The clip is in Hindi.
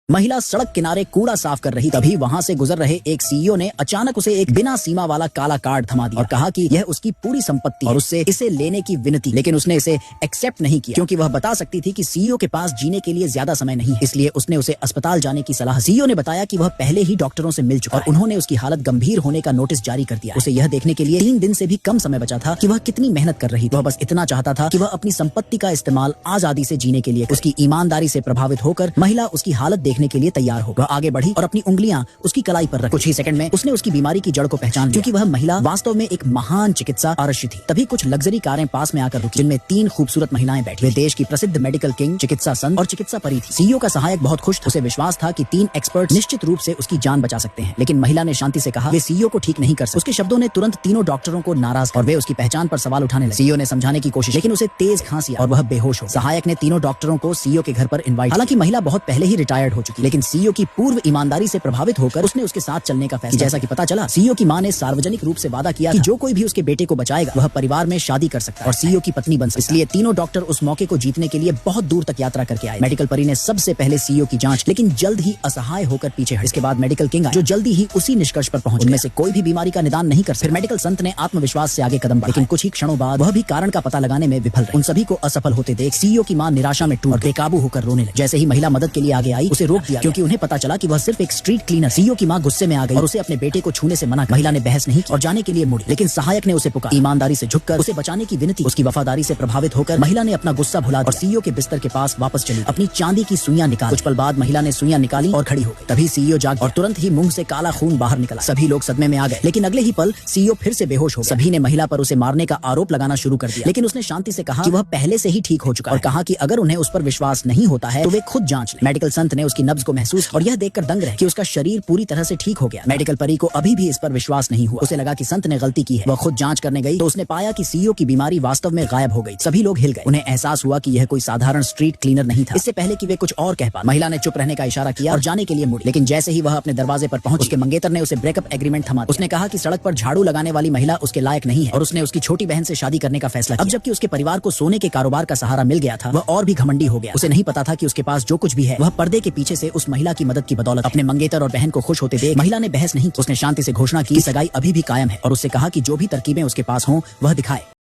महिला सड़क किनारे कूड़ा साफ कर रही, तभी वहां से गुजर रहे एक सीईओ ने अचानक उसे एक बिना सीमा वाला काला कार्ड थमा दिया और कहा कि यह उसकी पूरी संपत्ति और उससे इसे लेने की विनती। लेकिन उसने इसे एक्सेप्ट नहीं किया क्योंकि वह बता सकती थी कि सीईओ के पास जीने के लिए ज्यादा समय नहीं है, इसलिए उसने उसे अस्पताल जाने की सलाह। सीईओ ने बताया कि वह पहले ही डॉक्टरों से मिल चुका और उन्होंने उसकी हालत गंभीर होने का नोटिस जारी कर दिया। उसे यह देखने के लिए 3 दिन से भी कम समय बचा था कि वह कितनी मेहनत कर रही थी। वह बस इतना चाहता था कि वह अपनी संपत्ति का इस्तेमाल आजादी से जीने के लिए। उसकी ईमानदारी से प्रभावित होकर महिला उसकी हालत देखने के लिए तैयार हो। वह आगे बढ़ी और अपनी उंगलियां उसकी कलाई पर रखी। कुछ ही सेकंड में उसने उसकी बीमारी की जड़ को पहचान लिया, क्योंकि वह महिला वास्तव में एक महान चिकित्सा आरक्षी थी। तभी कुछ लग्जरी कारें पास में आकर रुकी, जिनमें 3 खूबसूरत महिलाएं बैठी। वे देश की प्रसिद्ध मेडिकल किंग, चिकित्सा संत और चिकित्सा परी थी। सीईओ का सहायक बहुत खुश था। उसे विश्वास था कि 3 एक्सपर्ट निश्चित रूप से उसकी जान बचा सकते हैं। लेकिन महिला ने शांति से कहा वे सीईओ को ठीक नहीं कर सकते। उसके शब्दों ने तुरंत तीनों डॉक्टरों को नाराज और वे उसकी पहचान पर सवाल उठाने लगे। सीईओ ने समझाने की कोशिश, लेकिन उसे तेज खांसी और वह बेहोश हो। सहायक ने तीनों डॉक्टरों को सीईओ के घर पर इनवाइट। हालांकि महिला बहुत पहले ही रिटायर्ड हो चुकी, लेकिन सीईओ की पूर्व ईमानदारी से प्रभावित होकर उसने उसके साथ चलने का फैसला। जैसा कि पता चला, सीईओ की मां ने सार्वजनिक रूप से वादा किया कि जो कोई भी उसके बेटे को बचाएगा वह परिवार में शादी कर सकता है और सीईओ की पत्नी बन सकता है। इसलिए तीनों डॉक्टर उस मौके को जीतने के लिए बहुत दूर तक यात्रा करके आए। मेडिकल परी ने सबसे पहले सीईओ की जांच, लेकिन जल्द ही असहाय होकर पीछे हटी। इसके बाद मेडिकल किंग आए, जो जल्दी ही उसी निष्कर्ष पर पहुंच। उनमें से कोई भी बीमारी का निदान नहीं कर सकता। फिर मेडिकल संत ने आत्मविश्वास से आगे कदम बढ़ाए, लेकिन कुछ ही क्षणों बाद वह भी कारण का पता लगाने में विफल रहे। उन सभी को असफल होते देख सीईओ की मां निराशा में टूट और बेकाबू होकर रोने लगी। जैसे ही महिला मदद के लिए आगे आई, उसे रोक दिया, क्योंकि उन्हें पता चला कि वह सिर्फ एक स्ट्रीट क्लीनर। सीईओ की मां गुस्से में आ गई और उसे अपने बेटे को छूने से मना कर। महिला ने बहस नहीं की और जाने के लिए मुड़ी, लेकिन सहायक ने उसे पुकारा। ईमानदारी से झुककर उसे बचाने की विनती। उसकी वफादारी से प्रभावित होकर महिला ने अपना गुस्सा भुला दिया और सीईओ के बिस्तर के पास वापस चली, अपनी चांदी की सुइयां निकाली। कुछ पल बाद महिला ने सुइयां निकाली और खड़ी हो गई। तभी सीईओ जाग और तुरंत ही मुंह से काला खून बाहर निकला। सभी लोग सदमे में आ गए, लेकिन अगले ही पल सीईओ फिर से बेहोश हो गया। सभी ने महिला पर उसे मारने का आरोप लगाना शुरू कर दिया, लेकिन उसने शांति से कहा कि वह पहले से ही ठीक हो चुका है और कहा कि अगर उन्हें उस पर विश्वास नहीं होता है तो वे खुद जांच लें। मेडिकल संत ने उसकी नब्ज को महसूस और यह देखकर दंग रहे कि उसका शरीर पूरी तरह से ठीक हो गया। मेडिकल परी को अभी भी इस पर विश्वास नहीं हुआ। उसे लगा कि संत ने गलती की है। वह खुद जांच करने गई तो उसने पाया कि सीईओ की बीमारी वास्तव में गायब हो गई। सभी लोग हिल गए। उन्हें एहसास हुआ कि यह कोई साधारण स्ट्रीट क्लीनर नहीं था। इससे पहले कि वे कुछ और कह पाए, महिला ने चुप रहने का इशारा किया और जाने के लिए मुड़ी। लेकिन जैसे ही वह अपने दरवाजे पर पहुंची, उसके मंगेतर ने उसे ब्रेकअप एग्रीमेंट थमा दिया। उसने कहा कि सड़क पर झाड़ू लगाने वाली महिला उसके लायक नहीं है और उसने उसकी छोटी बहन से शादी करने का फैसला किया। अब जबकि उसके परिवार को सोने के कारोबार का सहारा मिल गया था, वह और भी घमंडी हो गया। उसे नहीं पता था कि उसके पास जो कुछ भी है वह पर्दे के पीछे से उस महिला की मदद की बदौलत। अपने मंगेतर और बहन को खुश होते देख महिला ने बहस नहीं की। उसने शांति से घोषणा की सगाई अभी भी कायम है और उससे कहा कि जो भी तरकीबें उसके पास हों वह दिखाए।